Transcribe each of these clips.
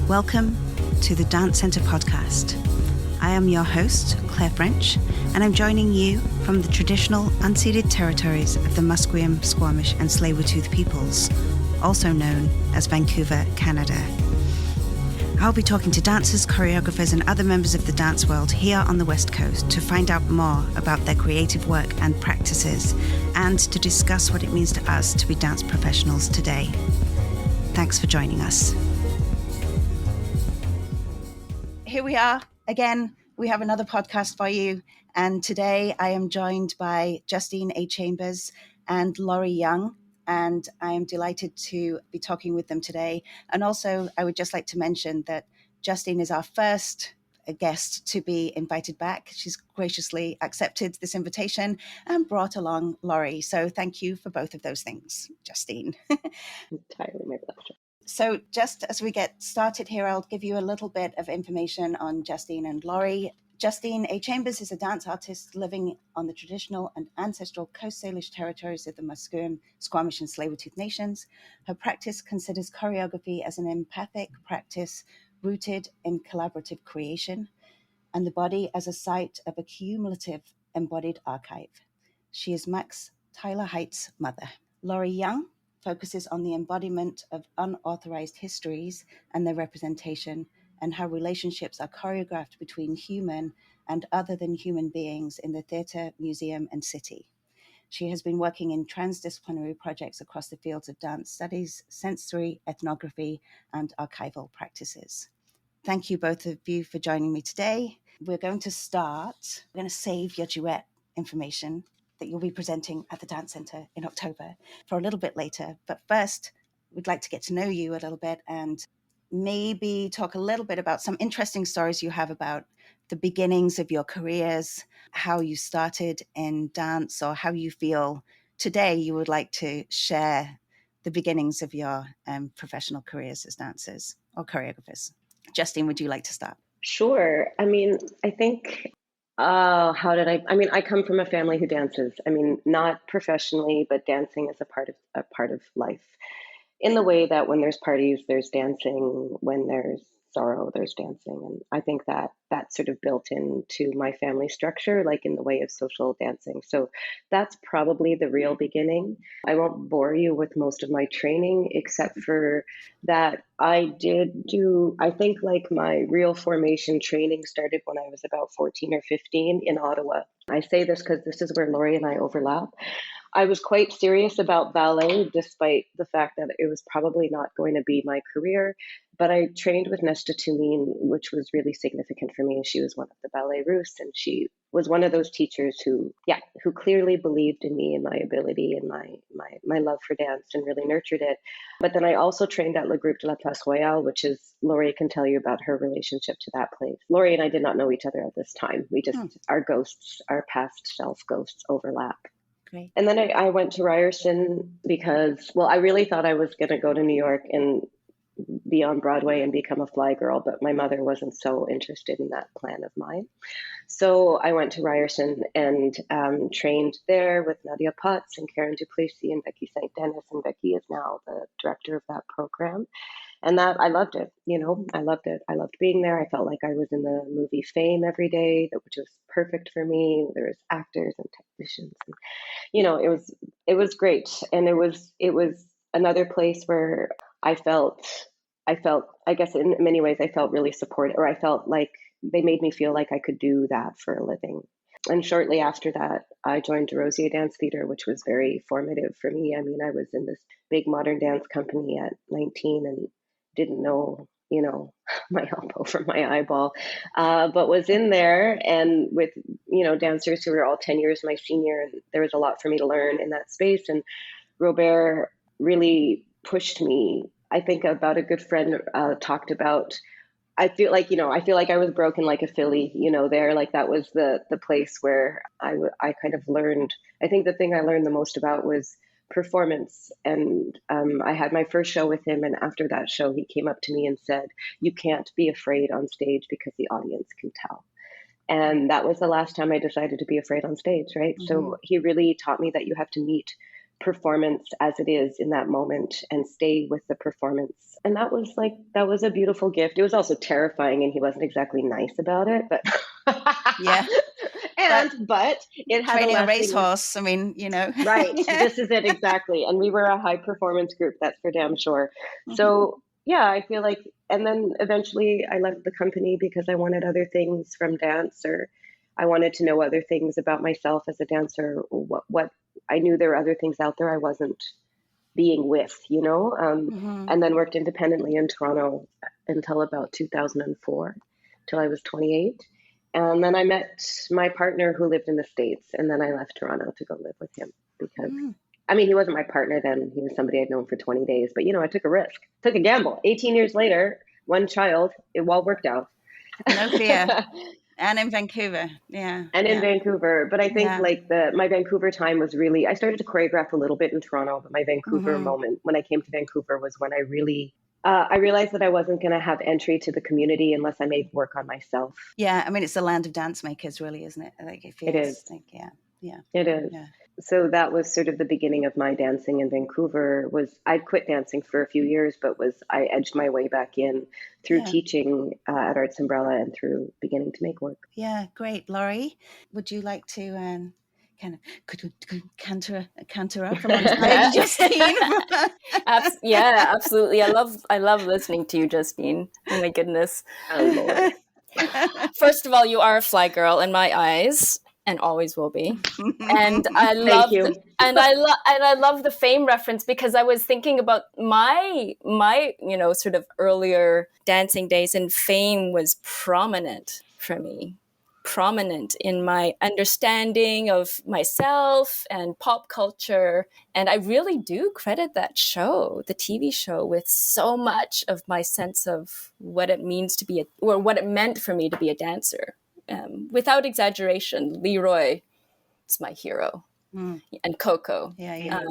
Welcome to the Dance Centre podcast. I am your host, Claire French, and I'm joining you from the traditional unceded territories of the Musqueam, Squamish and Tsleil-Waututh peoples, also known as Vancouver, Canada. I'll be talking to dancers, choreographers and other members of the dance world here on the West Coast to find out more about their creative work and practices, and to discuss what it means to us to be dance professionals today. Thanks for joining us. Here we are again. We have another podcast for you. And today I am joined by Justine A and Laurie Young. And I am delighted to be talking with them today. And also, I would just like to mention that Justine is our first guest to be invited back. She's graciously accepted this invitation and brought along Laurie. So thank you for both of those things, Justine. Entirely my pleasure. So just as we get started here, I'll give you a little bit of information on Justine and Laurie. Justine A. Chambers is a dance artist living on the traditional and ancestral Coast Salish territories of the Musqueam, Squamish and Tsleil-Waututh nations. Her practice considers choreography as an empathic practice rooted in collaborative creation, and the body as a site of a cumulative embodied archive. She is Max Tyler Height's mother. Laurie Young focuses on the embodiment of unauthorized histories and their representation, and how relationships are choreographed between human and other than human beings in the theatre, museum, and city. She has been working in transdisciplinary projects across the fields of dance studies, sensory, ethnography, and archival practices. Thank you, both of you, for joining me today. We're going to save your duet information that you'll be presenting at the Dance Centre in October for a little bit later. But first, we'd like to get to know you a little bit and maybe talk a little bit about some interesting stories you have about the beginnings of your careers, how you started in dance, or how you feel today you would like to share the beginnings of your professional careers as dancers or choreographers. Justine, would you like to start? Sure. I think, I come from a family who dances. Not professionally, but dancing is a part of life. In the way that when there's parties, there's dancing. When there's sorrow, there's dancing. And I think that that's sort of built into my family structure, like in the way of social dancing. So that's probably the real beginning. I won't bore you with most of my training, except for that I think like my real formation training started when I was about 14 or 15 in Ottawa. I say this because this is where Laurie and I overlap. I was quite serious about ballet, despite the fact that it was probably not going to be my career. But I trained with Nesta Tumeen, which was really significant for me. She was one of the ballet Russes, and she was one of those teachers who clearly believed in me and my ability and my love for dance and really nurtured it. But then I also trained at Le Groupe de la Place Royale, which is, Laurie can tell you about her relationship to that place. Laurie and I did not know each other at this time. We just, our past self ghosts overlap. Great. And then I went to Ryerson because, I really thought I was going to go to New York and be on Broadway and become a fly girl, but my mother wasn't so interested in that plan of mine. So I went to Ryerson and trained there with Nadia Potts and Karen Duplessis and Becky St. Dennis, and Becky is now the director of that program. And that I loved it. I loved it. I loved being there. I felt like I was in the movie Fame every day, which was perfect for me. There was actors and technicians, and it was great. And it was another place where I felt, I guess in many ways, I felt really supported, or I felt like they made me feel like I could do that for a living. And shortly after that, I joined DeRosier Dance Theatre, which was very formative for me. I was in this big modern dance company at 19 and didn't know, my elbow from my eyeball, but was in there and with, dancers who were all 10 years my senior. And there was a lot for me to learn in that space. And Robert really pushed me. I think about a good friend talked about, I feel like I was broken like a filly, there, like that was the place where I kind of learned. I think the thing I learned the most about was performance. And I had my first show with him. And after that show, he came up to me and said, "You can't be afraid on stage because the audience can tell." And that was the last time I decided to be afraid on stage, right? Mm-hmm. So he really taught me that you have to meet performance as it is in that moment and stay with the performance And that was a beautiful gift. It was also terrifying, and he wasn't exactly nice about it, but Yeah. But but it had a training a lasting. racehorse, I mean, Right. Yeah. This is it exactly. And we were a high performance group, that's for damn sure. Mhm. So, yeah, I feel like, and then eventually I left the company because I wanted other things from dance, or I wanted to know other things about myself as a dancer. What I knew there were other things out there I wasn't being with, Mhm. and then worked independently in Toronto until about 2004, till I was 28. And then I met my partner who lived in the States, and then I left Toronto to go live with him because, Mm. I mean, he wasn't my partner then. He was somebody I'd known for 20 days, but I took a risk, took a gamble. 18 years later, one child, it all worked out. No fear. And in Vancouver. Yeah. And in Yeah. Vancouver. But I think Yeah. like my Vancouver time was really, I started to choreograph a little bit in Toronto, but my Vancouver Mhm. moment when I came to Vancouver was when I realized that I wasn't going to have entry to the community unless I made work on myself. Yeah, I mean, it's the land of dance makers, really, isn't it? Like, it It feels is. like, yeah, yeah, It is. yeah, So that was sort of the beginning of my dancing in Vancouver. Was I'd quit dancing for a few years, but I edged my way back in through yeah, teaching at Arts Umbrella and through beginning to make work. yeah. Great, Laurie. Would you like to kind of could canter up alongside Justine? Yeah, absolutely. I love listening to you, Justine. Oh my goodness. Oh Lord. First of all, you are a fly girl in my eyes, and always will be. And Thank you. I love the fame reference because I was thinking about my sort of earlier dancing days, and fame was prominent for me, prominent in my understanding of myself and pop culture. And I really do credit that show, the TV show, with so much of my sense of what it means to be or what it meant for me to be a dancer. Without exaggeration, Leroy is my hero, Mm, and Coco. yeah, yeah.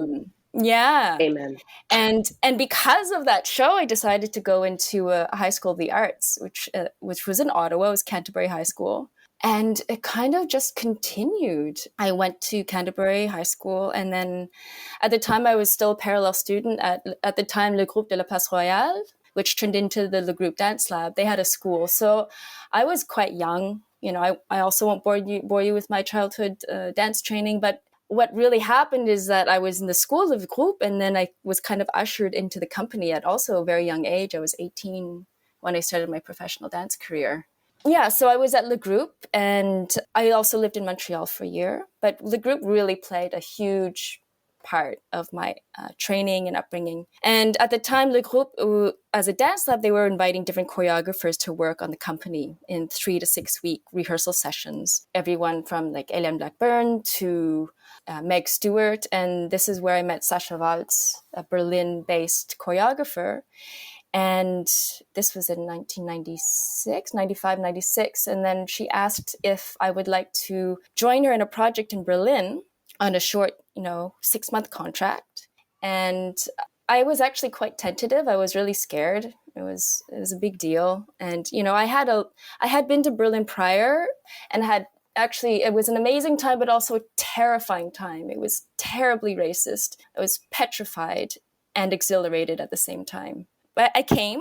Yeah. Amen. And because of that show, I decided to go into a high school of the arts, which was in Ottawa. It was Canterbury High School. And it kind of just continued. I went to Canterbury High School, and then at the time I was still a parallel student at the time Le Groupe de la Place Royale, which turned into the Le Groupe Dance Lab. They had a school. So I was quite young. I also won't bore you with my childhood dance training, but what really happened is that I was in the school of the group, and then I was kind of ushered into the company at also a very young age. I was 18 when I started my professional dance career. Yeah, so I was at Le Groupe, and I also lived in Montreal for a year. But Le Groupe really played a huge part of my training and upbringing. And at the time, Le Groupe, as a dance lab, they were inviting different choreographers to work on the company in 3 to 6 week rehearsal sessions. Everyone from like Hélène Blackburn to Meg Stewart. And this is where I met Sasha Waltz, a Berlin-based choreographer. And this was in 1996, 95, 96. And then she asked if I would like to join her in a project in Berlin on a short, 6-month contract. And I was actually quite tentative. I was really scared. It was a big deal. And, I had been to Berlin prior and had actually, it was an amazing time, but also a terrifying time. It was terribly racist. I was petrified and exhilarated at the same time. But I came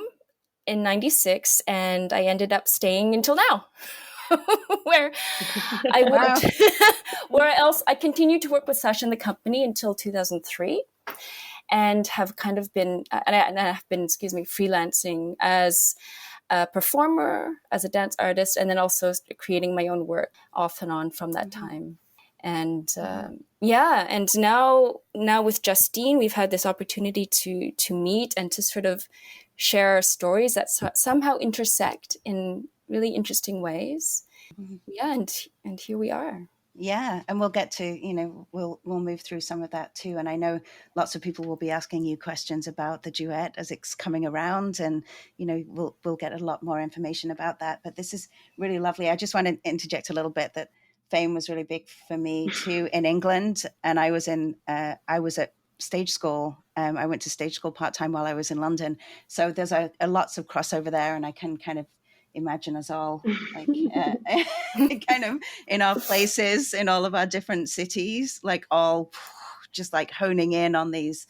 in 96 and I ended up staying until now. Where I Wow. worked, where else I continued to work with Sasha in the company until 2003, and have kind of been, and I have been, freelancing as a performer, as a dance artist, and then also creating my own work off and on from that Mhm, time. And mhm, and now with Justine, we've had this opportunity to meet and to sort of share our stories that somehow intersect in really interesting ways. mhm. Yeah, and here we are. Yeah, and we'll get to, we'll move through some of that too. And I know lots of people will be asking you questions about the duet as it's coming around, and we'll get a lot more information about that. But this is really lovely. I just want to interject a little bit that fame was really big for me too in England, and I was at stage school. I went to stage school part-time while I was in London, so there's a lots of crossover there, and I can kind of imagine us all like kind of in our places in all of our different cities, like all just like honing in on this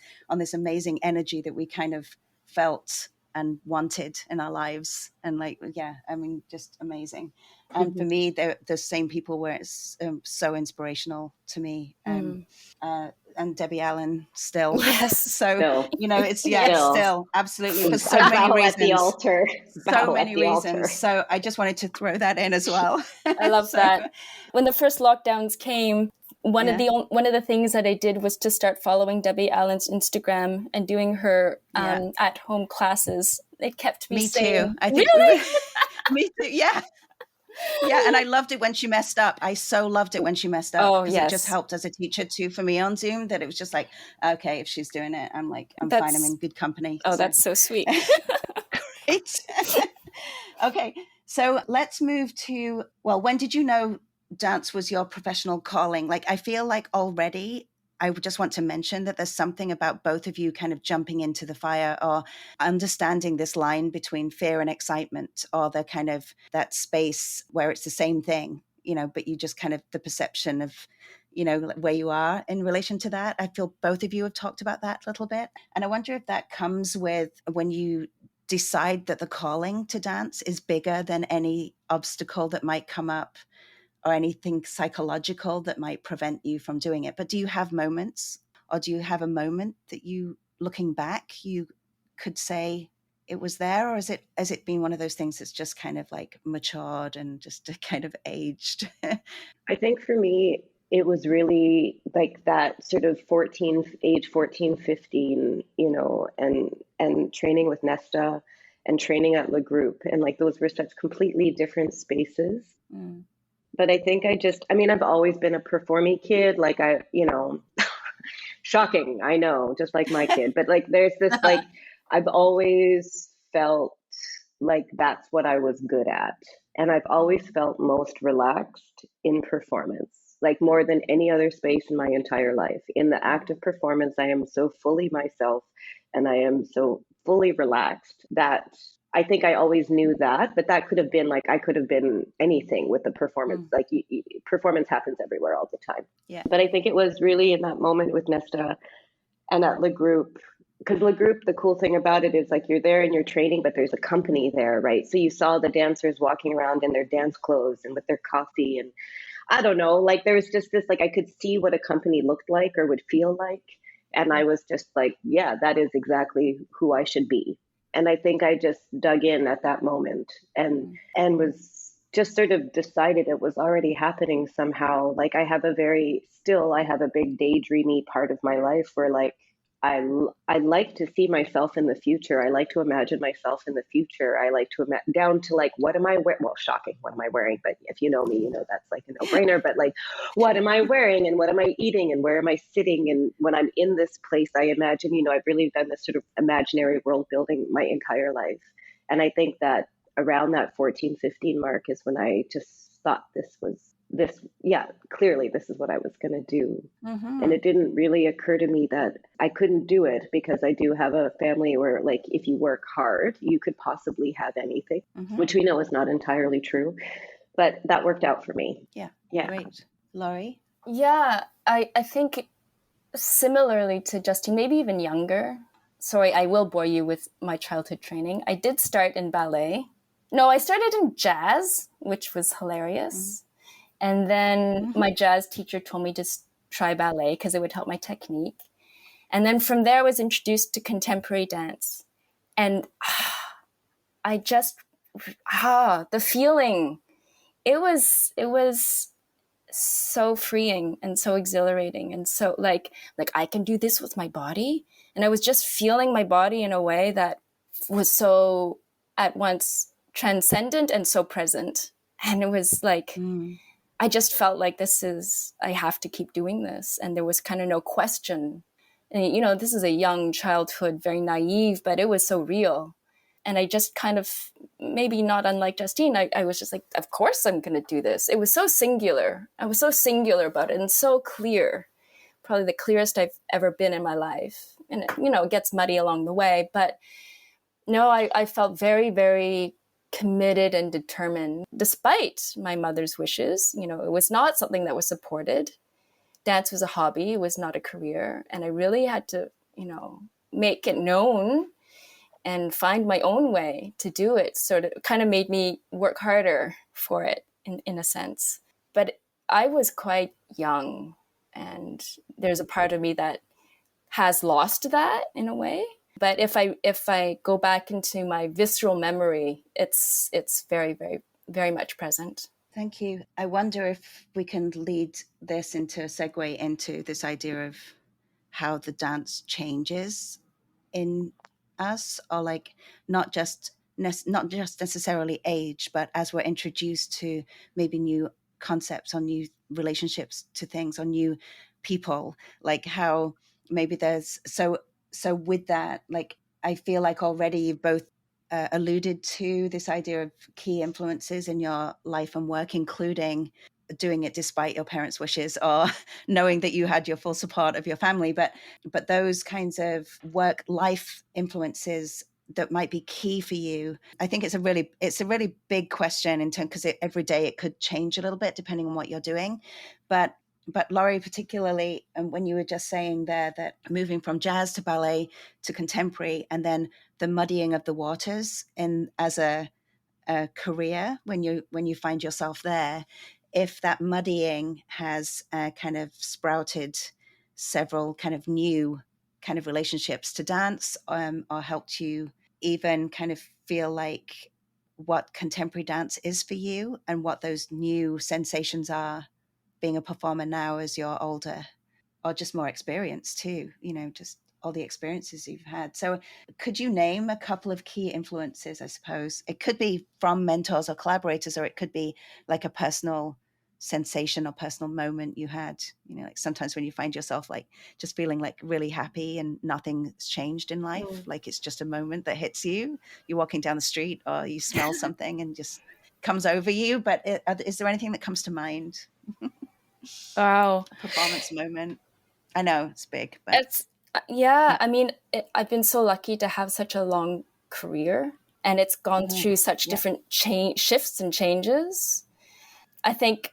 amazing energy that we kind of felt and wanted in our lives. And like, yeah, I mean, just amazing. And for me, the same people were so inspirational to me. And Debbie Allen still. Yes. So, Still. you know, it's, Yes. still, absolutely, for so I many bow reasons. at the altar. So Bow at many the reasons. altar. So I just wanted to throw that in as well. I love that. When the first lockdowns came, one of the things that I did was to start following Debbie Allen's Instagram and doing her at-home classes. It kept me sane. Too. I think really? me too. Yeah. Yeah, and I loved it when she messed up. I so loved it when she messed up, because it just helped as a teacher too for me on Zoom, that it was just like, okay, if she's doing it, I'm fine. I'm in good company. Oh, that's so sweet. Great. Okay, so let's move to, well, when did you know dance was your professional calling? Like, I feel like already I just want to mention that there's something about both of you kind of jumping into the fire, or understanding this line between fear and excitement, or the kind of that space where it's the same thing, you know, but you just kind of the perception of, you know, where you are in relation to that. I feel both of you have talked about that a little bit. And I wonder if that comes with when you decide that the calling to dance is bigger than any obstacle that might come up, or anything psychological that might prevent you from doing it. But do you have moments, or do you have a moment that you, looking back, you could say it was there? Or has it been one of those things that's just kind of like matured and just kind of aged? I think for me, it was really like that sort of age 14, 15, you know, and training with Nesta and training at Le Groupe. And like those were such completely different spaces. But I think I've always been a performy kid. Like shocking, I know, just like my kid. But like there's this, like, I've always felt like that's what I was good at. And I've always felt most relaxed in performance, like more than any other space in my entire life. In the act of performance, I am so fully myself, and I am so fully relaxed that I think I always knew that, but that could have been like, I could have been anything with the performance. Like performance happens everywhere all the time. Yeah. But I think it was really in that moment with Nesta and at Le Groupe, because Le Groupe, the cool thing about it is like you're there and you're training, but there's a company there, right? So you saw the dancers walking around in their dance clothes and with their coffee, and I don't know, like there was just this, like I could see what a company looked like or would feel like. And I was just like, yeah, that is exactly who I should be. And I think I just dug in at that moment and was just sort of decided it was already happening somehow. Like I have a big daydreamy part of my life where like I like to see myself in the future. I like to imagine myself in the future. I like to down to like, what am I wearing? Well, shocking, what am I wearing? But if you know me, you know that's like a no-brainer. But like, what am I wearing, and what am I eating, and where am I sitting? And when I'm in this place, I imagine, you know, I've really done this sort of imaginary world building my entire life. And I think that around that 14, 15 mark is when I just thought clearly this is what I was going to do. And it didn't really occur to me that I couldn't do it, because I do have a family where like, if you work hard, you could possibly have anything, which we know is not entirely true, but that worked out for me. Yeah. Great. Laurie? Yeah, I think similarly to Justine, maybe even younger. Sorry, I will bore you with my childhood training. I did start in ballet. No, I started in jazz, which was hilarious. And then my jazz teacher told me to try ballet because it would help my technique. And then from there, I was introduced to contemporary dance. And the feeling, it was so freeing and so exhilarating. And so like I can do this with my body. And I was just feeling my body in a way that was so at once transcendent and so present. And it was like, I just felt like I have to keep doing this. And there was kind of no question. And, you know, this is a young childhood, very naive, but it was so real. And I just kind of, maybe not unlike Justine, I was just like, of course I'm going to do this. It was so singular. I was so singular about it and so clear. Probably the clearest I've ever been in my life. And, it gets muddy along the way. But no, I felt very, very committed and determined, despite my mother's wishes. You know, it was not something that was supported. Dance was a hobby. It was not a career. And I really had to, make it known and find my own way to do it. Sort of kind of made me work harder for it in a sense. But I was quite young, and there's a part of me that has lost that in a way. But if I go back into my visceral memory, it's very, very, very much present. Thank you. I wonder if we can lead this into a segue into this idea of how the dance changes in us, or like not just necessarily age, but as we're introduced to maybe new concepts or new relationships to things or new people, like how maybe there's so with that, like I feel like already you've both alluded to this idea of key influences in your life and work, including doing it despite your parents' wishes or knowing that you had your full support of your family, but those kinds of work life influences that might be key for you. I think it's a really big question in terms, because every day it could change a little bit depending on what you're doing. But Laurie, particularly, and when you were just saying there that moving from jazz to ballet to contemporary, and then the muddying of the waters in as a career when you find yourself there, if that muddying has kind of sprouted several kind of new kind of relationships to dance, or helped you even kind of feel like what contemporary dance is for you and what those new sensations are being a performer now as you're older, or just more experienced too, just all the experiences you've had. So could you name a couple of key influences? I suppose it could be from mentors or collaborators, or it could be like a personal sensation or personal moment you had, like sometimes when you find yourself like just feeling like really happy and nothing's changed in life, like it's just a moment that hits you, you're walking down the street or you smell something and just comes over you. But is there anything that comes to mind? Wow. A performance moment. I know it's big, but It's, yeah, I mean, I've been so lucky to have such a long career, and it's gone through such different shifts and changes. I think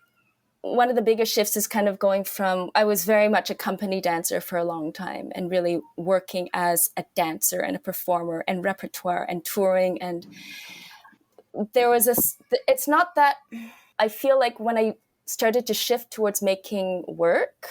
one of the biggest shifts is kind of going from, I was very much a company dancer for a long time and really working as a dancer and a performer and repertoire and touring. And there was it's not that, I feel like when I started to shift towards making work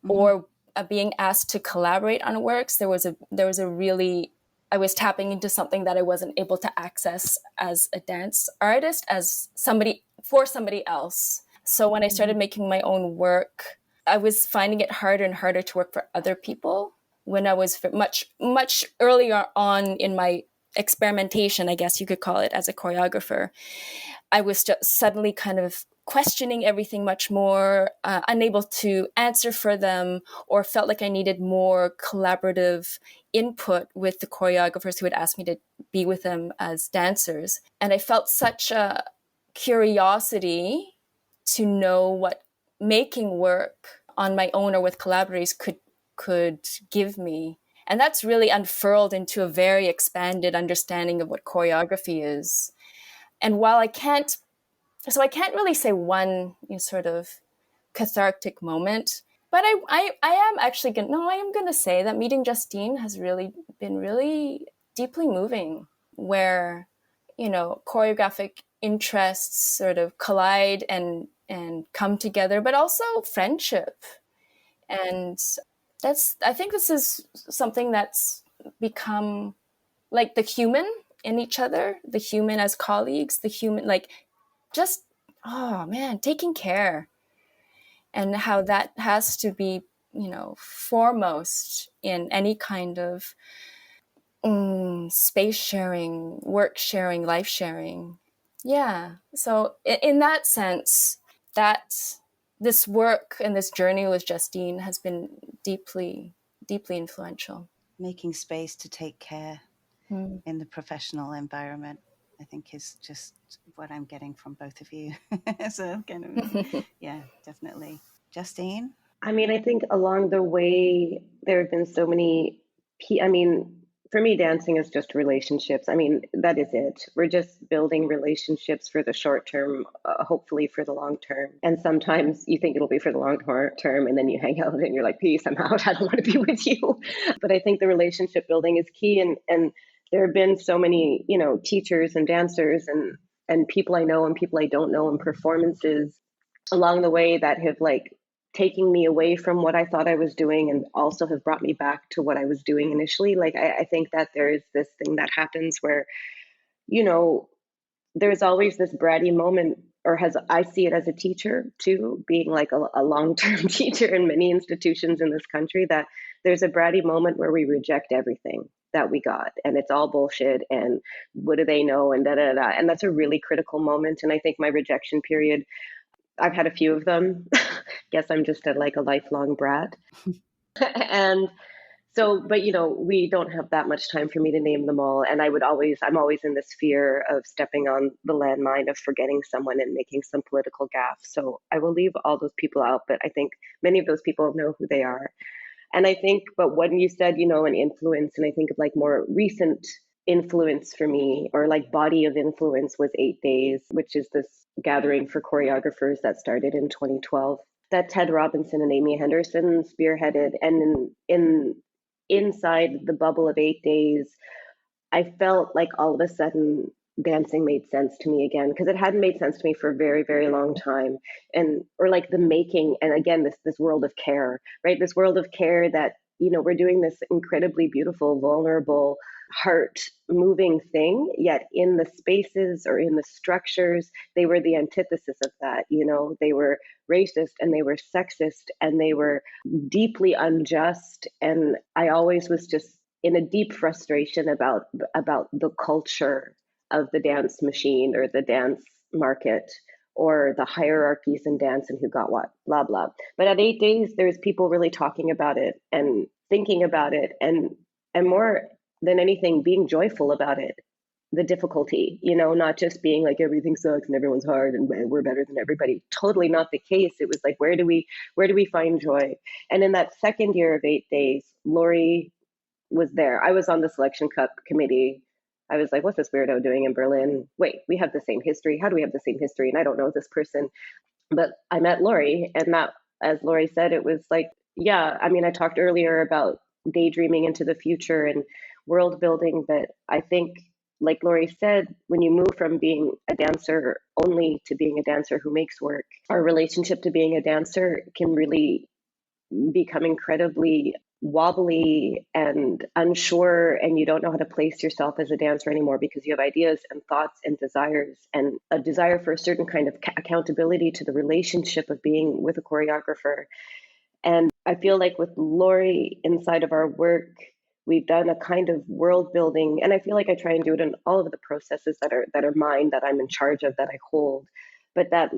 or being asked to collaborate on works, there was a really, I was tapping into something that I wasn't able to access as a dance artist, as somebody for somebody else. So when I started making my own work, I was finding it harder and harder to work for other people. When I was much, much earlier on in my experimentation, I guess you could call it, as a choreographer, I was just suddenly kind of questioning everything much more, unable to answer for them, or felt like I needed more collaborative input with the choreographers who had asked me to be with them as dancers. And I felt such a curiosity to know what making work on my own or with collaborators could give me. And that's really unfurled into a very expanded understanding of what choreography is. And while I can't really say one sort of cathartic moment, but I am actually I am going to say that meeting Justine has really been really deeply moving, where, choreographic interests sort of collide and come together, but also friendship. And I think this is something that's become like the human in each other, the human as colleagues, the human, like just, oh man, taking care, and how that has to be, foremost in any kind of space sharing, work sharing, life sharing. Yeah. So in that sense, that this work and this journey with Justine has been deeply, deeply influential. Making space to take care in the professional environment, I think, is just what I'm getting from both of you. So kind of, yeah, definitely. Justine? I mean, I think along the way, there have been so many, for me, dancing is just relationships. I mean, that is it. We're just building relationships for the short term, hopefully for the long term. And sometimes you think it'll be for the long term, and then you hang out and you're like, peace, I'm out. I don't want to be with you. But I think the relationship building is key. And there have been so many, teachers and dancers and people I know and people I don't know and performances along the way that have like taken me away from what I thought I was doing and also have brought me back to what I was doing initially. Like I think that there is this thing that happens where, there's always this bratty moment, or I see it as a teacher too, being like a long-term teacher in many institutions in this country, that there's a bratty moment where we reject everything that we got and it's all bullshit and what do they know and da da da. And that's a really critical moment. And I think my rejection period, I've had a few of them. Guess I'm just a lifelong brat. And so, but we don't have that much time for me to name them all. And I'm always in this fear of stepping on the landmine of forgetting someone and making some political gaffe. So I will leave all those people out, but I think many of those people know who they are. And I think, but when you said, an influence, and I think of like more recent influence for me, or like body of influence, was 8 Days, which is this gathering for choreographers that started in 2012 that Ted Robinson and Amy Henderson spearheaded. And inside the bubble of 8 Days, I felt like all of a sudden dancing made sense to me again, because it hadn't made sense to me for a very, very long time. Or like the making, and again, this world of care, right? This world of care that, we're doing this incredibly beautiful, vulnerable, heart moving thing, yet in the spaces or in the structures, they were the antithesis of that. They were racist and they were sexist and they were deeply unjust. And I always was just in a deep frustration about the culture of the dance machine or the dance market or the hierarchies in dance and who got what, blah, blah. But at 8 Days, there's people really talking about it and thinking about it and more than anything, being joyful about it. The difficulty, not just being like everything sucks and everyone's hard and we're better than everybody. Totally not the case. It was like, where do we find joy? And in that second year of 8 Days, Laurie was there. I was on the selection cup committee. I was like, what's this weirdo doing in Berlin? Wait, we have the same history. How do we have the same history? And I don't know this person. But I met Laurie, and that, as Laurie said, it was like, yeah, I mean, I talked earlier about daydreaming into the future and world building, but I think, like Laurie said, when you move from being a dancer only to being a dancer who makes work, our relationship to being a dancer can really become incredibly wobbly and unsure, and you don't know how to place yourself as a dancer anymore because you have ideas and thoughts and desires and a desire for a certain kind of accountability to the relationship of being with a choreographer. And I feel like with Laurie, inside of our work, we've done a kind of world building, and I feel like I try and do it in all of the processes that are mine, that I'm in charge of, that I hold, but that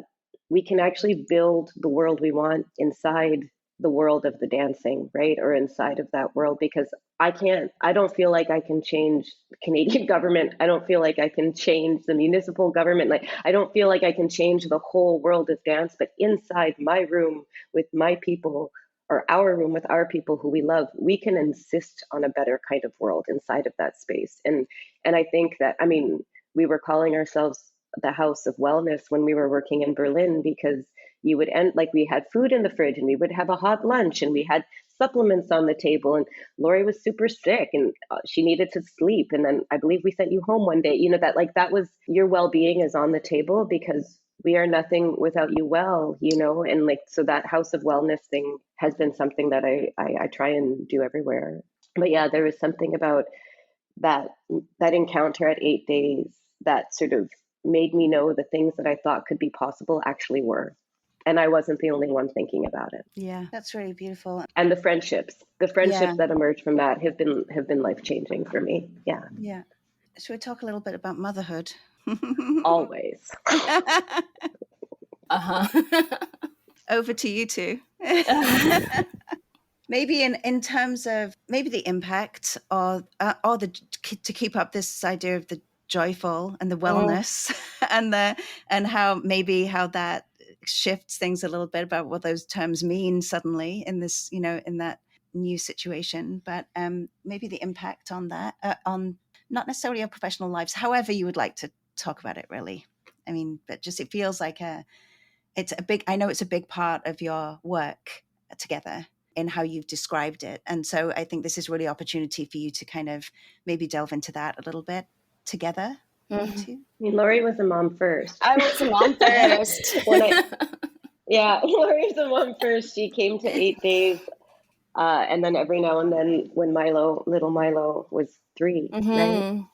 we can actually build the world we want inside the world of the dancing, right? Or inside of that world, because I don't feel like I can change the Canadian government. I don't feel like I can change the municipal government. Like, I don't feel like I can change the whole world of dance, but inside my room with my people, or our room with our people who we love, we can insist on a better kind of world inside of that space. And I think that, I mean, we were calling ourselves the House of Wellness when we were working in Berlin, because you would end, like, we had food in the fridge and we would have a hot lunch and we had supplements on the table, and Laurie was super sick and she needed to sleep, and then I believe we sent you home one day, that was, your well-being is on the table because we are nothing without you well, and like, so that House of Wellness thing has been something that I try and do everywhere. But yeah, there was something about that encounter at 8 Days that sort of made me know the things that I thought could be possible actually were. And I wasn't the only one thinking about it. Yeah, that's really beautiful. And the friendships that emerged from that have been life-changing for me. Yeah. Yeah. Should we talk a little bit about motherhood? Always. Over to you two. Maybe in terms of maybe the impact or to keep up this idea of the joyful and the wellness and how that shifts things a little bit about what those terms mean suddenly in this, in that new situation, but maybe the impact on that, on not necessarily our professional lives, however you would like to talk about it, really. I mean, but just, it feels like I know it's a big part of your work together. in how you've described it. And so I think this is really opportunity for you to kind of maybe delve into that a little bit together, you two. I mean, Laurie was a mom first. I was a mom first. Yeah, Laurie's a mom first. She came to 8 days. And then every now and then when little Milo was 3, right?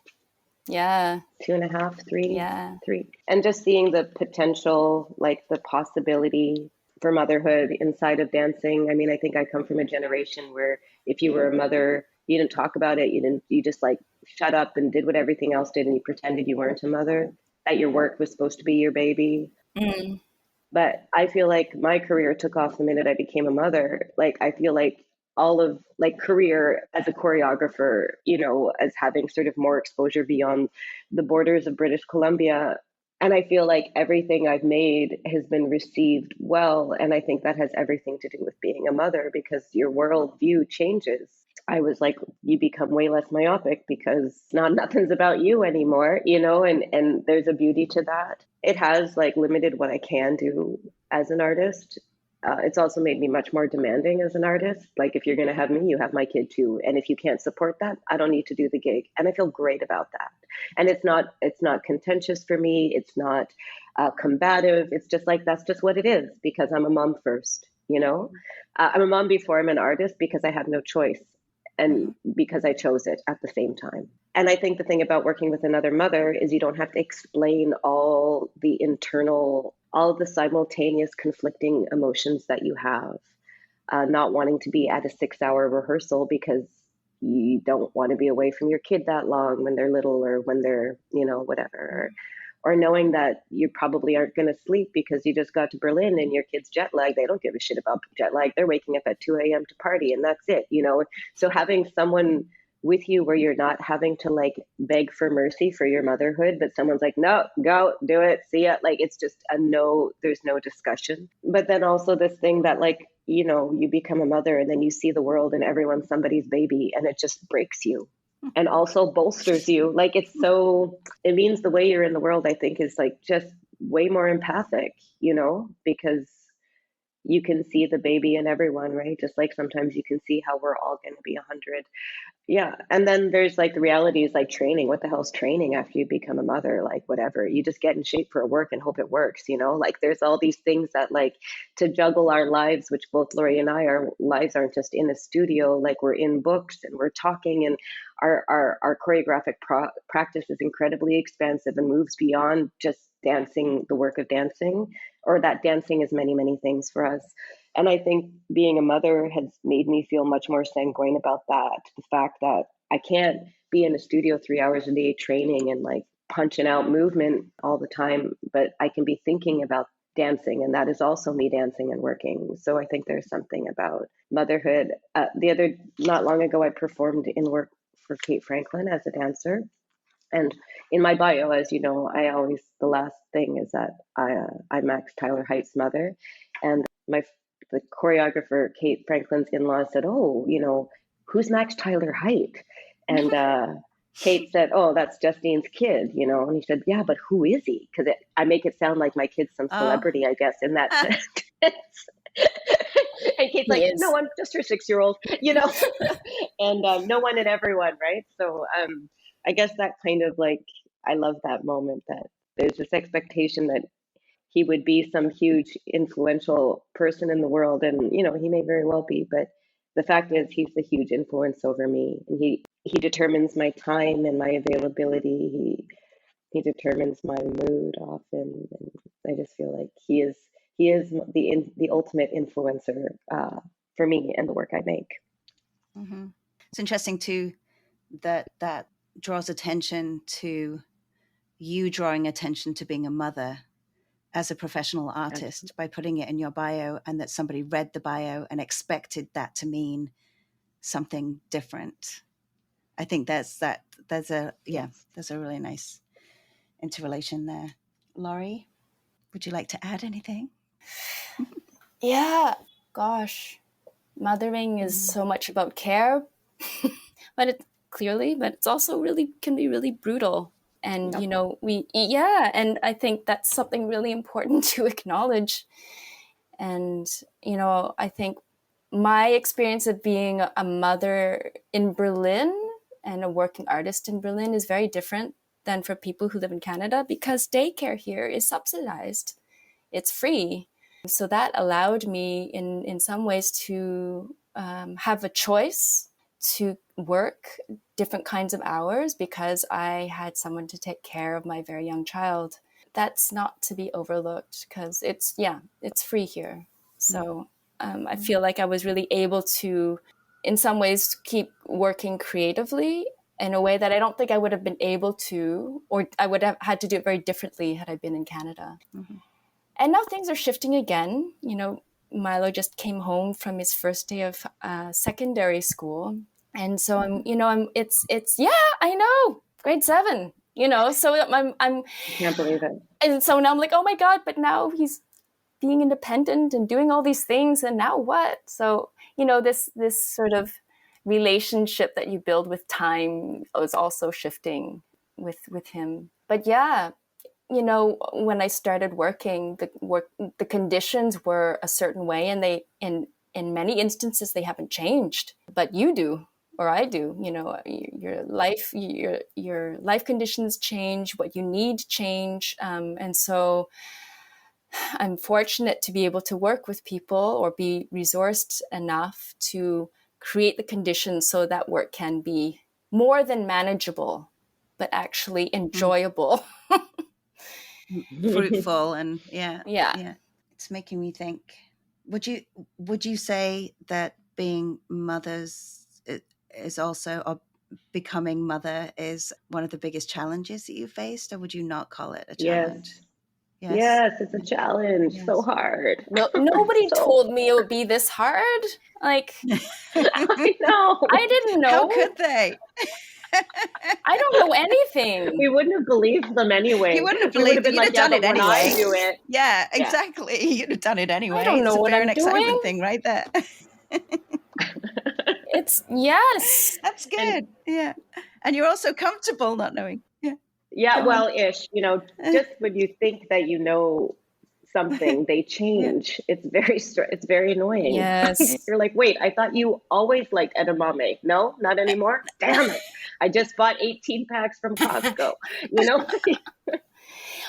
Yeah. 2.5, 3, Yeah. 3. And just seeing the potential, like the possibility for motherhood inside of dancing. I mean, I think I come from a generation where if you were a mother, you didn't talk about it. You just like shut up and did what everything else did, and you pretended you weren't a mother, that your work was supposed to be your baby. But I feel like my career took off the minute I became a mother. Like, I feel like all of like career as a choreographer, as having sort of more exposure beyond the borders of British Columbia. And I feel like everything I've made has been received well. And I think that has everything to do with being a mother, because your worldview changes. I was like, you become way less myopic because nothing's about you anymore, and there's a beauty to that. It has like limited what I can do as an artist. It's also made me much more demanding as an artist. Like, if you're going to have me, you have my kid too. And if you can't support that, I don't need to do the gig. And I feel great about that. And it's not contentious for me. It's not combative. It's just like, that's just what it is, because I'm a mom first, I'm a mom before I'm an artist, because I had no choice. And because I chose it at the same time. And I think the thing about working with another mother is you don't have to explain all the simultaneous conflicting emotions that you have. Not wanting to be at a 6-hour rehearsal because you don't want to be away from your kid that long when they're little, or when they're, whatever. Or knowing that you probably aren't going to sleep because you just got to Berlin and your kid's jet lag. They don't give a shit about jet lag. They're waking up at 2 a.m. to party, and that's it, So having someone with you where you're not having to like beg for mercy for your motherhood, but someone's like, no, go do it. See ya. Like, it's just there's no discussion. But then also this thing that like, you become a mother and then you see the world and everyone's somebody's baby, and it just breaks you. And also bolsters you. Like, it means the way you're in the world, I think, is like just way more empathic, because you can see the baby in everyone, right? Just like sometimes you can see how we're all going to be 100. Yeah. And then there's like the reality is like training. What the hell's training after you become a mother? Like, whatever, you just get in shape for work and hope it works, like there's all these things that like to juggle our lives, which both Laurie and our lives aren't just in a studio. Like, we're in books and we're talking, and our choreographic practice is incredibly expansive and moves beyond just dancing, the work of dancing, or that dancing is many, many things for us. And I think being a mother has made me feel much more sanguine about that. The fact that I can't be in a studio 3 hours a day training and like punching out movement all the time, but I can be thinking about dancing, and that is also me dancing and working. So I think there's something about motherhood. Not long ago, I performed in work for Kate Franklin as a dancer. And in my bio, as you know, the last thing is that I'm Max Tyler Height's mother. And the choreographer, Kate Franklin's in-laws, said, oh, who's Max Tyler Height? And Kate said, oh, that's Justine's kid, and he said, yeah, but who is he? Because I make it sound like my kid's some celebrity, I guess, in that sense. And Kate's like, no, I'm just her 6-year-old, and no one and everyone, right? So I guess that kind of like, I love that moment that there's this expectation that he would be some huge influential person in the world. And, he may very well be, but the fact is he's a huge influence over me. And he determines my time and my availability. He determines my mood often. And I just feel like he is the ultimate influencer for me and the work I make. Mm-hmm. It's interesting too that draws attention to you drawing attention to being a mother as a professional artist by putting it in your bio, and that somebody read the bio and expected that to mean something different. I think there's a really nice interrelation there. Laurie, would you like to add anything? Yeah, gosh, mothering is so much about care, but it's also can be really brutal. And, and I think that's something really important to acknowledge. And, I think my experience of being a mother in Berlin and a working artist in Berlin is very different than for people who live in Canada, because daycare here is subsidized. It's free. So that allowed me in some ways to have a choice to work different kinds of hours because I had someone to take care of my very young child. That's not to be overlooked because it's free here. So I feel like I was really able to, in some ways, keep working creatively in a way that I don't think I would have been able to, or I would have had to do it very differently had I been in Canada. Mm-hmm. And now things are shifting again. You know, Milo just came home from his first day of secondary school. And so it's I know, grade 7, so I'm I can't believe it. and so now I'm like, oh my God, but now he's being independent and doing all these things. And now what? So, this sort of relationship that you build with time is also shifting with him. But yeah, when I started working, the conditions were a certain way, and they in many instances they haven't changed. But you do, or I do. Your life conditions change, what you need change, and so I'm fortunate to be able to work with people or be resourced enough to create the conditions so that work can be more than manageable, but actually enjoyable. Fruitful and Yeah. it's making me think, would you say that being mothers is also, or becoming mother is one of the biggest challenges that you faced, or would you not call it a challenge? Yes, it's a challenge. So hard. Nobody told me it would be this hard. Like, I know. I didn't know. How could they? I don't know anything. We wouldn't have believed them anyway. You wouldn't have We would have believed been it. You'd have done it when anyway. I do it. Yeah, exactly. You'd have done it anyway. I don't know what I'm and excitement doing. thing right there. It's yes. That's good. Yeah. And you're also comfortable not knowing. Yeah. Yeah, well, ish, just when you think that you know something, they change. Yeah. It's very annoying. Yes. You're like, wait, I thought you always liked edamame. No, not anymore. Damn it. I just bought 18 packs from Costco,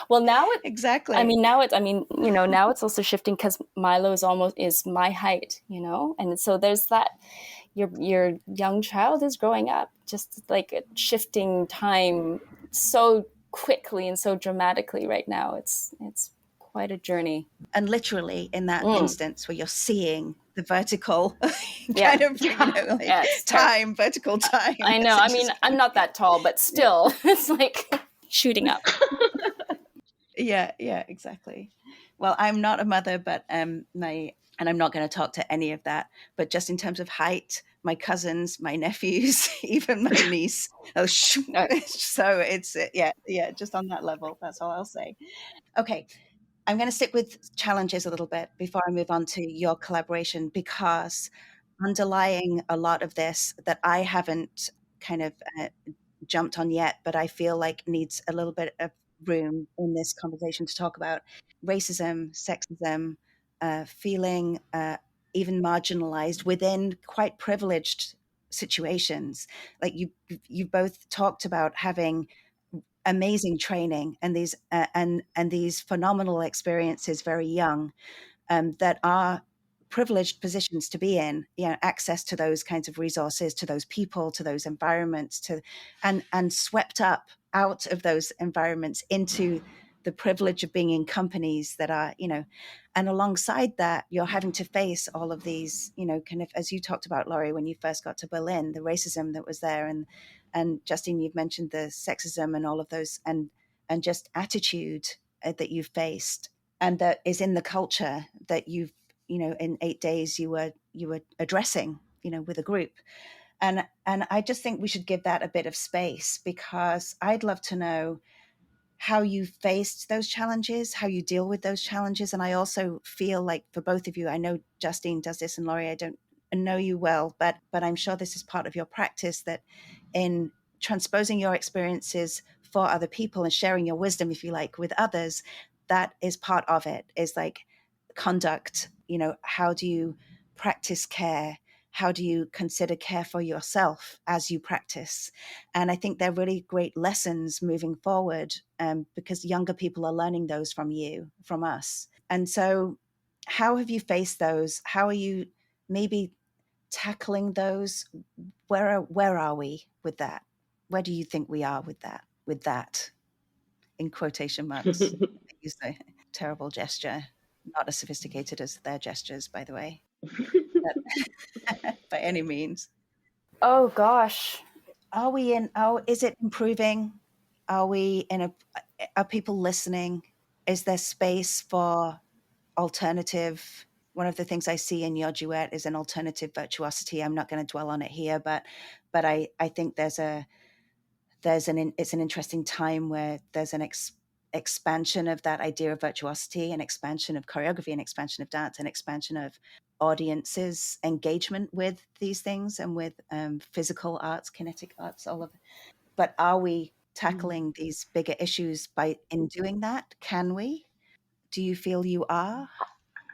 Well, now exactly. Now it's also shifting because Milo is my height, and so there's that. Your young child is growing up, just like a shifting time so quickly and so dramatically right now. It's quite a journey. And literally in that instance where you're seeing the vertical kind of time, vertical time. I know. I'm not that tall, but still, it's like shooting up. Yeah, exactly. Well, I'm not a mother, but and I'm not going to talk to any of that. But just in terms of height, my cousins, my nephews, even my niece. So it's just on that level. That's all I'll say. Okay, I'm going to stick with challenges a little bit before I move on to your collaboration, because underlying a lot of this that I haven't kind of jumped on yet, but I feel like needs a little bit of room in this conversation to talk about racism, sexism, feeling even marginalized within quite privileged situations. Like you both talked about having amazing training and these and these phenomenal experiences very young, that are privileged positions to be in, access to those kinds of resources, to those people, to those environments, and swept up out of those environments into the privilege of being in companies that are, and alongside that, you're having to face all of these, kind of, as you talked about, Laurie, when you first got to Berlin, the racism that was there, and Justine, you've mentioned the sexism and all of those, and just attitude that you've faced, and that is in the culture that you've, in 8 days you were addressing, with a group. And I just think we should give that a bit of space, because I'd love to know how you faced those challenges, how you deal with those challenges. And I also feel like for both of you, I know Justine does this, and Laurie, I don't know you well, but I'm sure this is part of your practice, that in transposing your experiences for other people and sharing your wisdom, if you like, with others, that is part of it, is like conduct. How do you practice care? How do you consider care for yourself as you practice? And I think they're really great lessons moving forward, because younger people are learning those from you, from us. And so how have you faced those? How are you maybe tackling those? Where are we with that? Where do you think we are with that, in quotation marks? I use the terrible gesture, not as sophisticated as their gestures, by the way, by any means. Oh gosh. Are we in? Oh, is it improving? Are we in a? Are people listening? Is there space for alternative? One of the things I see in your duet is an alternative virtuosity. I'm not going to dwell on it here, but I think it's an interesting time where there's an expansion of that idea of virtuosity, an expansion of choreography, an expansion of dance, an expansion of audiences' engagement with these things and with physical arts, kinetic arts, all of it. But are we tackling these bigger issues in doing that? Can we? Do you feel you are?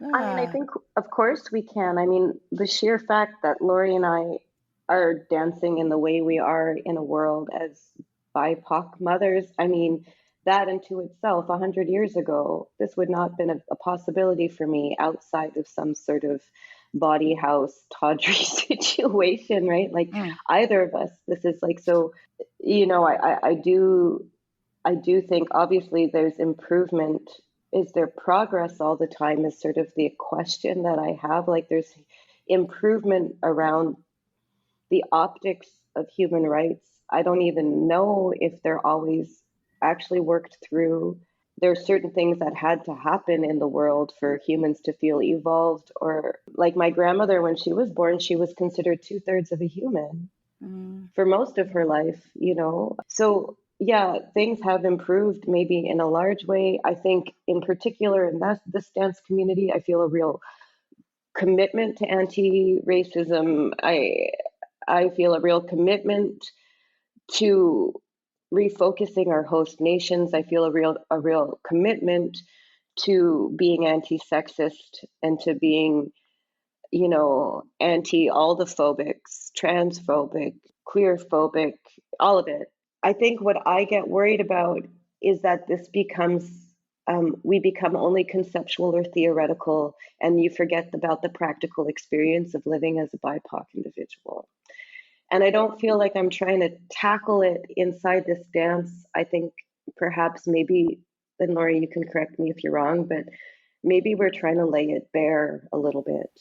I mean, I think, of course, we can. I mean, the sheer fact that Laurie and I are dancing in the way we are in a world as BIPOC mothers, I mean, that into itself, 100 years ago, this would not have been a possibility for me outside of some sort of body house tawdry situation, right? Like either of us, this is like, so, I do think obviously there's improvement. Is there progress all the time is sort of the question that I have. Like there's improvement around the optics of human rights. I don't even know if they're always actually worked through. There are certain things that had to happen in the world for humans to feel evolved, or like my grandmother, when she was born, she was considered 2/3 of a human for most of her life, So yeah, things have improved maybe in a large way. I think in particular in this dance community, I feel a real commitment to anti-racism. I feel a real commitment to refocusing our host nations. I feel a real commitment to being anti-sexist and to being, anti all the phobics, transphobic, queerphobic, all of it. I think what I get worried about is that this becomes, we become only conceptual or theoretical, and you forget about the practical experience of living as a BIPOC individual. And I don't feel like I'm trying to tackle it inside this dance. I think perhaps maybe, and Laurie, you can correct me if you're wrong, but maybe we're trying to lay it bare a little bit.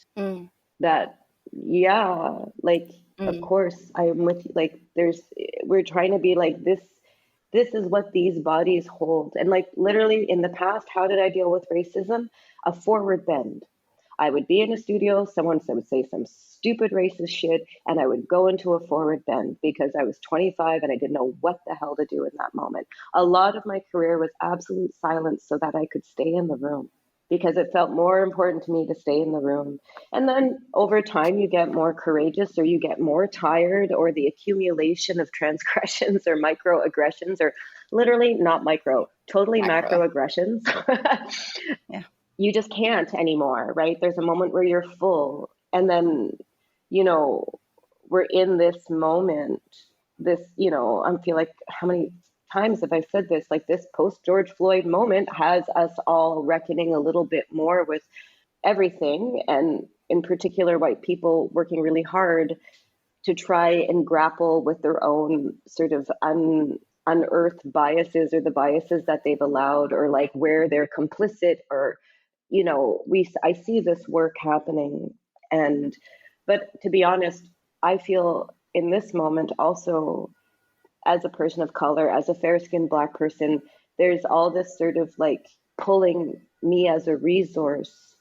That, yeah, like, of course, I'm with you. Like, we're trying to be like, this is what these bodies hold. And like, literally in the past, how did I deal with racism? A forward bend. I would be in a studio, someone would say some stupid racist shit, and I would go into a forward bend because I was 25 and I didn't know what the hell to do in that moment. A lot of my career was absolute silence so that I could stay in the room, because it felt more important to me to stay in the room. And then over time, you get more courageous, or you get more tired, or the accumulation of transgressions or microaggressions, or literally not micro, totally macroaggressions. Yeah. You just can't anymore, right? There's a moment where you're full. And then, we're in this moment, I feel like, how many times have I said this? Like, this post George Floyd moment has us all reckoning a little bit more with everything. And in particular, white people working really hard to try and grapple with their own sort of unearthed biases, or the biases that they've allowed, or like where they're complicit, or I see this work happening. But to be honest, I feel in this moment also, as a person of color, as a fair-skinned Black person, there's all this sort of like pulling me as a resource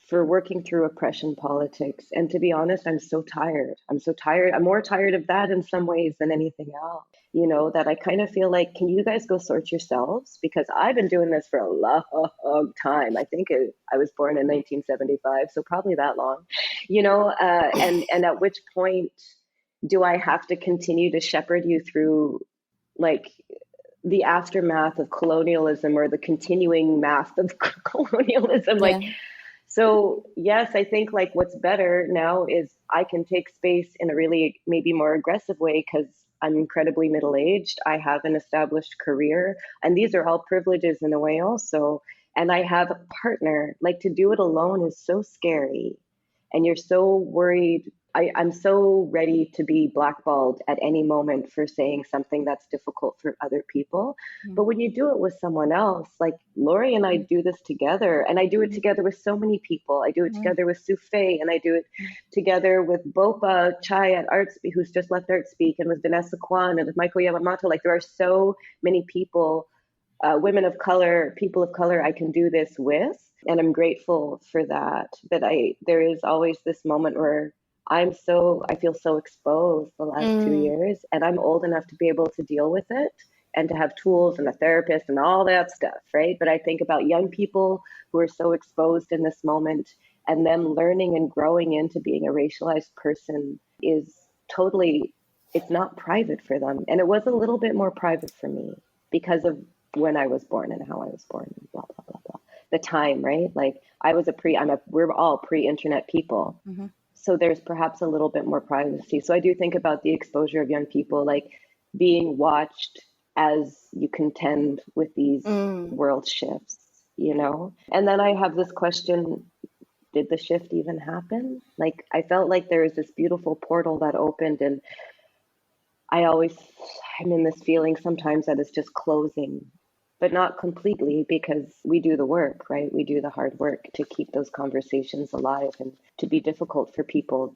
for working through oppression politics. And to be honest, I'm so tired. I'm more tired of that in some ways than anything else. That I kind of feel like, can you guys go sort yourselves? Because I've been doing this for a long time. I think I was born in 1975, so probably that long, and at which point do I have to continue to shepherd you through like the aftermath of colonialism, or the continuing math of colonialism? Like, So yes, I think like what's better now is I can take space in a really maybe more aggressive way because I'm incredibly middle-aged. I have an established career, and these are all privileges in a way also. And I have a partner. Like to do it alone is so scary, and you're so worried. I'm so ready to be blackballed at any moment for saying something that's difficult for other people. But when you do it with someone else, like Laurie and I do this together, and I do it together with so many people. I do it together with Souffle, and I do it together with Bopa Chai at Artspeak, who's just left Artspeak, and with Vanessa Kwan and with Michael Yamamoto. Like there are so many people, women of color, people of color I can do this with. And I'm grateful for that. But there is always this moment where I feel so exposed the last 2 years, and I'm old enough to be able to deal with it and to have tools and a therapist and all that stuff, right? But I think about young people who are so exposed in this moment, and them learning and growing into being a racialized person is totally, it's not private for them. And it was a little bit more private for me because of when I was born and how I was born and blah, blah, blah, blah. The time, right? Like we're all pre-internet people. So there's perhaps a little bit more privacy. So I do think about the exposure of young people, like being watched as you contend with these world shifts, you know? And then I have this question, did the shift even happen? Like, I felt like there was this beautiful portal that opened, and I'm in this feeling sometimes that it's just closing, but not completely, because we do the work, right? We do the hard work to keep those conversations alive and to be difficult for people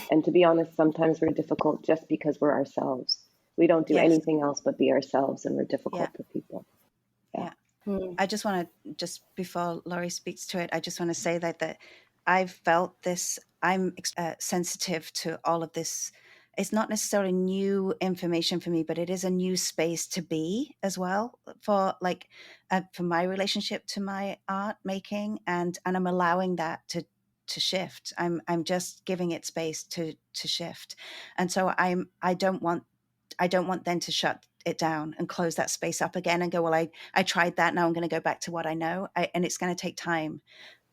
and to be honest, sometimes we're difficult just because we're ourselves. We don't do anything else but be ourselves, and we're difficult for people. Yeah. I just want to, just before Laurie speaks to it, I just want to say that I've felt this, I'm sensitive to all of this. It's not necessarily new information for me, but it is a new space to be as well for my relationship to my art making, and I'm allowing that to shift. I'm just giving it space to shift. And so I don't want then to shut it down and close that space up again and go, well, I tried that. Now I'm going to go back to what I know. And it's going to take time,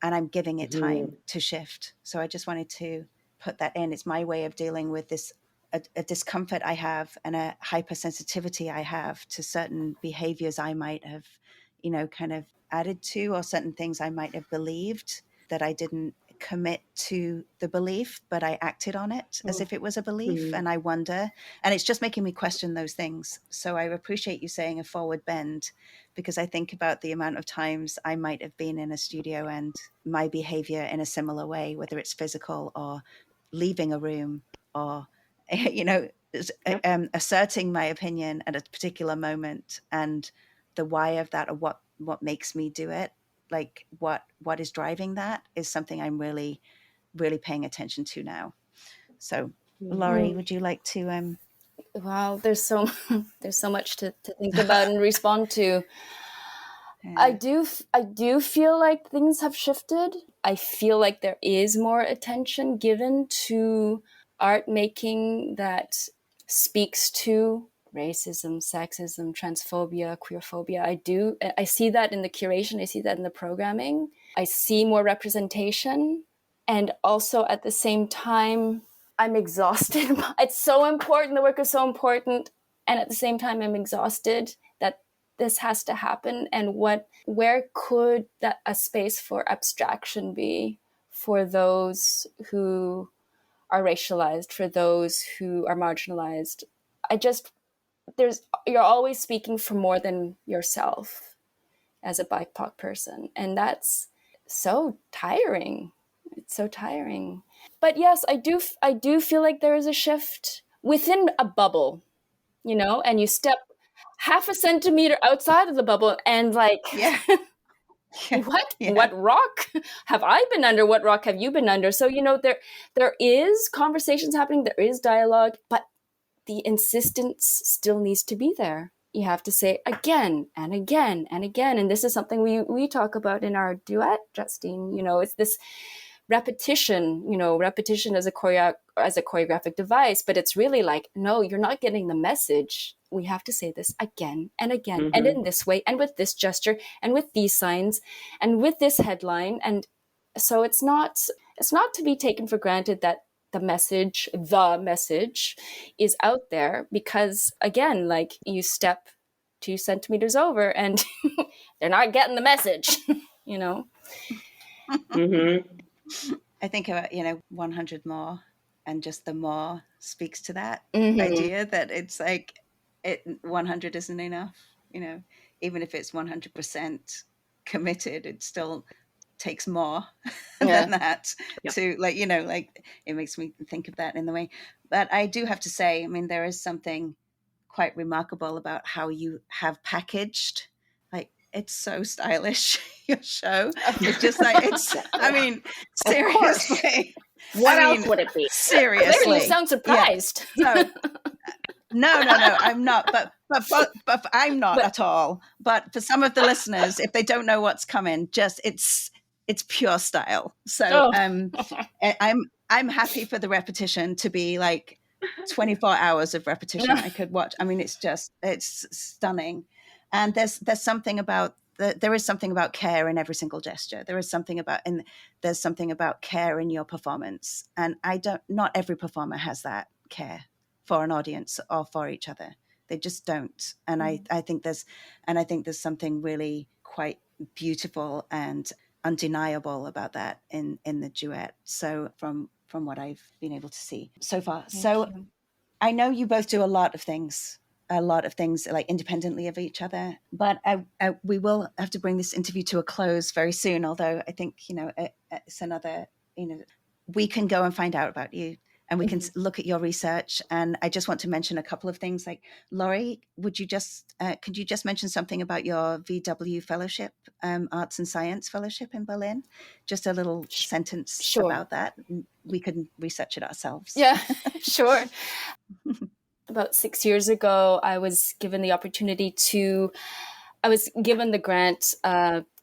and I'm giving it time to shift. So I just wanted to put that in. It's my way of dealing with this, a discomfort I have and a hypersensitivity I have to certain behaviors I might have, kind of added to, or certain things I might have believed that I didn't commit to the belief, but I acted on it as if it was a belief. And I wonder, and it's just making me question those things. So I appreciate you saying a forward bend, because I think about the amount of times I might have been in a studio and my behavior in a similar way, whether it's physical or leaving a room or, asserting my opinion at a particular moment, and the why of that, or what makes me do it. Like what is driving that is something I'm really, really paying attention to now. So, Laurie, would you like to? Wow, there's so much to think about and respond to. Yeah. I do feel like things have shifted. I feel like there is more attention given to art making that speaks to racism, sexism, transphobia, queerphobia. I see that in the curation. I see that in the programming. I see more representation. And also at the same time, I'm exhausted. It's so important. The work is so important. And at the same time, I'm exhausted that this has to happen. And where could a space for abstraction be for those who are racialized, for those who are marginalized? You're always speaking for more than yourself as a BIPOC person. And that's so tiring. It's so tiring. But yes, I do feel like there is a shift within a bubble, and you step half a centimeter outside of the bubble and what rock have I been under? What rock have you been under? So, there is conversations happening, there is dialogue, but the insistence still needs to be there. You have to say again and again and again. And this is something we talk about in our duet, Justine. It's this repetition, repetition as a choreographic device, but it's really like, no, you're not getting the message. We have to say this again and again, and in this way, and with this gesture, and with these signs, and with this headline. And So it's not to be taken for granted that the message is out there, because again, like, you step 2 centimeters over and they're not getting the message, you know. Mm-hmm. I think about 100 more, and just the more speaks to that idea Mm-hmm. that it's like 100 isn't enough. Even if it's 100% committed, it still takes more Yeah. than that Yep. to, like, it makes me think of that in the way. But I do have to say, I mean, there is something quite remarkable about how you have packaged, like, it's so stylish. Your show, it's just like, it's, I mean, Of course. seriously. I What else mean, would it be? Clearly you seriously. sound Yeah. surprised. So no, I'm not, but I'm not But at all. But for some of the listeners, if they don't know what's coming, just it's pure style. So oh. I'm happy for the repetition to be like 24 hours of repetition I could watch. I mean, it's stunning. And there's something about there is something about care in every single gesture. There's something about care in your performance. And not every performer has that care for an audience or for each other. They just don't. And I think there's something really quite beautiful and undeniable about that in the duet. So from what I've been able to see so far. So you. I know you both do a lot of things like independently of each other, but we will have to bring this interview to a close very soon. Although I think it's another, we can go and find out about you, and we can look at your research. And I just want to mention a couple of things. Like, Laurie, could you just mention something about your VW fellowship, Arts and Science Fellowship in Berlin? Just a little sentence Sure. about that. We can research it ourselves. Yeah, sure. About 6 years ago, I was given the grant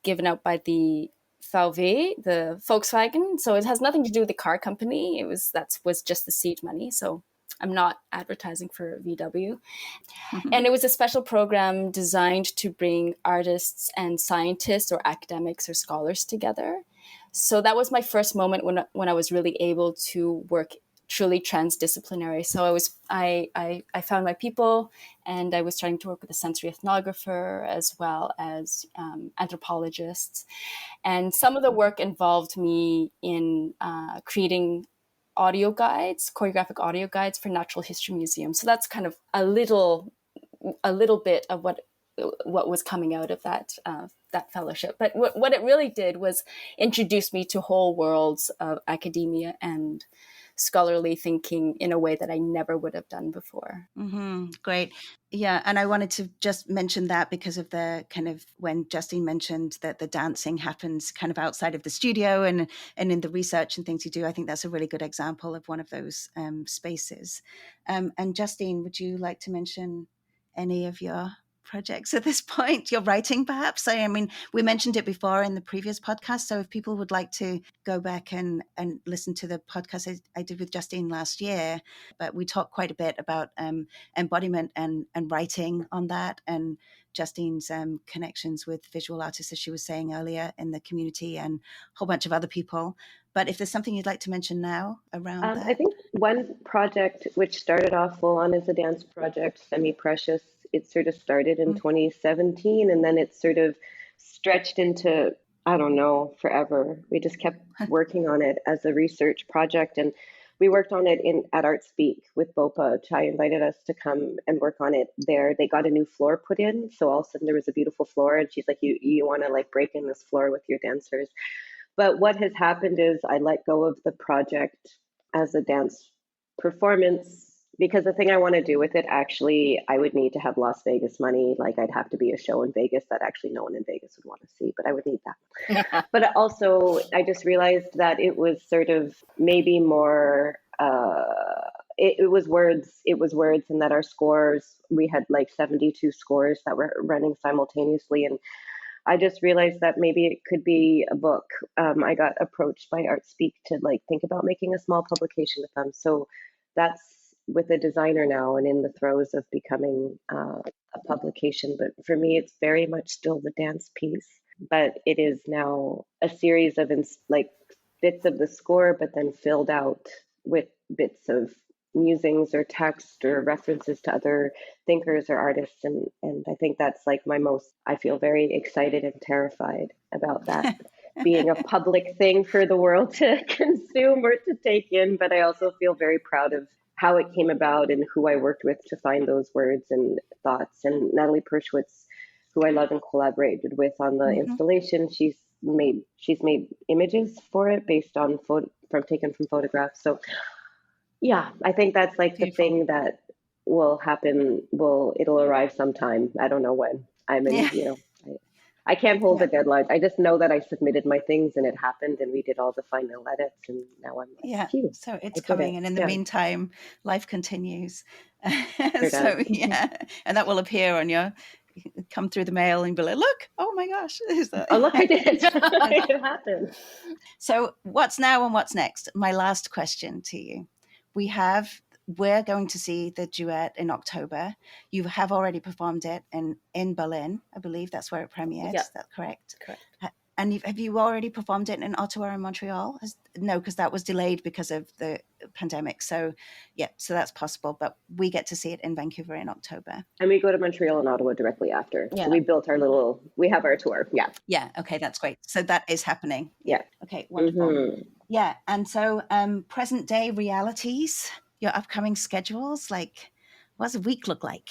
given out by the VW, the Volkswagen. So it has nothing to do with the car company. That was just the seed money. So I'm not advertising for VW. And it was a special program designed to bring artists and scientists or academics or scholars together. So that was my first moment when I was really able to work truly transdisciplinary. So I found my people, and I was starting to work with a sensory ethnographer as well as anthropologists. And some of the work involved me in creating choreographic audio guides for natural history museums. So that's kind of a little bit of what was coming out of that fellowship. But what it really did was introduce me to whole worlds of academia and scholarly thinking in a way that I never would have done before. Great. Yeah. And I wanted to just mention that because of the kind of, when Justine mentioned that the dancing happens kind of outside of the studio and in the research and things you do, I think that's a really good example of one of those spaces. And Justine, would you like to mention any of your projects at this point? Your writing, perhaps? I mean, we mentioned it before in the previous podcast. So if people would like to go back and listen to the podcast I did with Justine last year, but we talked quite a bit about embodiment and writing on that, and Justine's connections with visual artists, as she was saying earlier, in the community, and a whole bunch of other people. But if there's something you'd like to mention now around that. I think one project which started off full on as a dance project, Semiprecious, it sort of started in 2017, and then it sort of stretched into, I don't know, forever. We just kept working on it as a research project, and we worked on it at Art Speak with Bopa. Chai invited us to come and work on it there. They got a new floor put in, so all of a sudden there was a beautiful floor, and she's like, you want to like break in this floor with your dancers. But what has happened is I let go of the project as a dance performance, because the thing I want to do with it, actually, I would need to have Las Vegas money. Like, I'd have to be a show in Vegas that actually no one in Vegas would want to see, but I would need that. But also, I just realized that it was sort of maybe more, it was words, and that our scores, we had like 72 scores that were running simultaneously. And I just realized that maybe it could be a book. I got approached by ArtSpeak to like think about making a small publication with them. So that's with a designer now and in the throes of becoming a publication. But for me, it's very much still the dance piece. But it is now a series of like bits of the score, but then filled out with bits of musings or text or references to other thinkers or artists. And I think that's like I feel very excited and terrified about that being a public thing for the world to consume or to take in. But I also feel very proud of how it came about and who I worked with to find those words and thoughts. And Natalie Pershwitz, who I love and collaborated with on the installation, she's made images for it based on taken from photographs. So yeah, I think that's like the thing that will happen. It'll arrive sometime. I don't know when. I can't hold the deadline. I just know that I submitted my things and it happened and we did all the final edits and now I'm like, phew, so it's coming. And in the meantime, life continues. So and that will appear on your, come through the mail and be like, look, oh my gosh. Oh, look, I did. It happened. So what's now and what's next? My last question to you. We're going to see the Duet in October. You have already performed it in Berlin. I believe that's where it premiered. Yeah. Is that correct? Correct. And have you already performed it in Ottawa and Montreal? No, because that was delayed because of the pandemic. So so that's possible. But we get to see it in Vancouver in October. And we go to Montreal and Ottawa directly after. Yeah. So we have our tour. Yeah. Yeah. Okay, that's great. So that is happening. Yeah. Okay, wonderful. Yeah. And so present day realities, your upcoming schedules, like what's a week look like?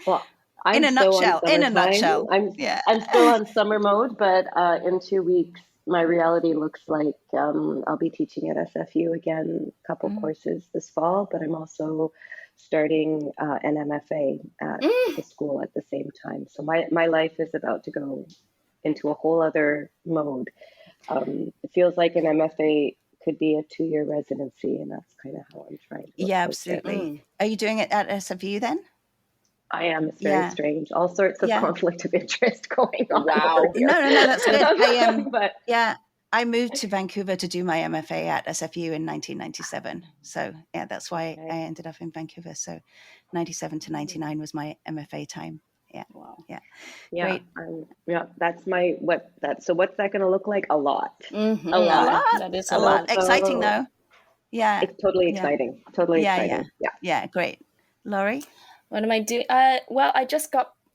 Well, in a nutshell. I'm still on summer mode, but in 2 weeks, my reality looks like I'll be teaching at SFU again, a couple courses this fall, but I'm also starting an MFA at the school at the same time. So my life is about to go into a whole other mode. It feels like an MFA could be a 2-year residency, and that's kind of how I'm trying to. Yeah, absolutely. Are you doing it at SFU then? I am. It's very strange. All sorts of conflict of interest going on. Wow. No, that's good. I moved to Vancouver to do my MFA at SFU in 1997. So that's why I ended up in Vancouver. So 97 to 99 was my MFA time. Yeah. Wow. Yeah. Great. That's so what's that going to look like? A lot. Mm-hmm. A lot. That is a lot. Exciting though. Yeah. It's totally exciting. Totally exciting. Yeah. Great. Laurie? What am I doing?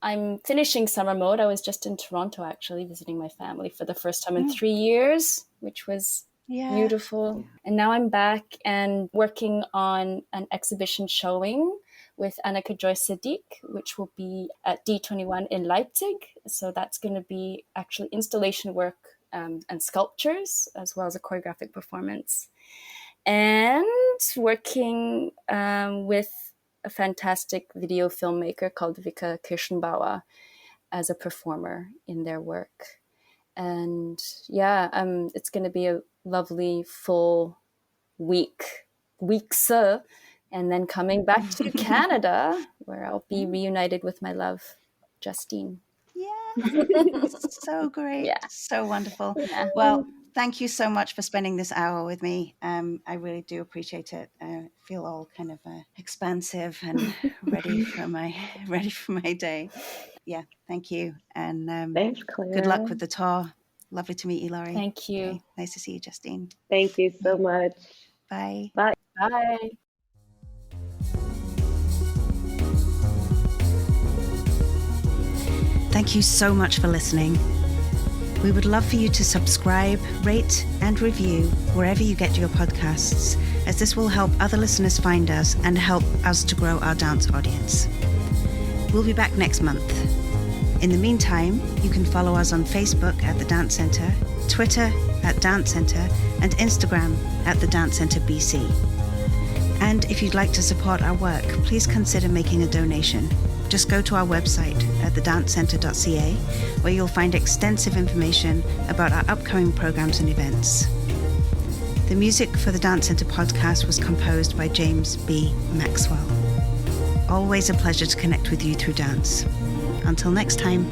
I'm finishing summer mode. I was just in Toronto, actually, visiting my family for the first time in 3 years, which was beautiful. And now I'm back and working on an exhibition showing with Anneke Joyce Sadiq, which will be at D21 in Leipzig. So that's going to be actually installation work and sculptures, as well as a choreographic performance. And working with a fantastic video filmmaker called Vika Kirschenbauer as a performer in their work. And it's going to be a lovely full weeks, and then coming back to Canada, where I'll be reunited with my love, Justine. Yeah, so great. Yeah. So wonderful. Yeah. Well, thank you so much for spending this hour with me. I really do appreciate it. I feel all kind of expansive and ready for my day. Yeah, thank you. And thanks, Claire. Good luck with the tour. Lovely to meet you, Laurie. Thank you. Okay. Nice to see you, Justine. Thank you so much. Bye. Bye. Bye. Thank you so much for listening. We would love for you to subscribe, rate, and review wherever you get your podcasts, as this will help other listeners find us and help us to grow our dance audience. We'll be back next month. In the meantime, you can follow us on Facebook at The Dance Centre, Twitter at Dance Centre, and Instagram at The Dance Centre BC. And if you'd like to support our work, please consider making a donation. Just go to our website at thedancecentre.ca, where you'll find extensive information about our upcoming programs and events. The music for the Dance Centre podcast was composed by James B. Maxwell. Always a pleasure to connect with you through dance. Until next time.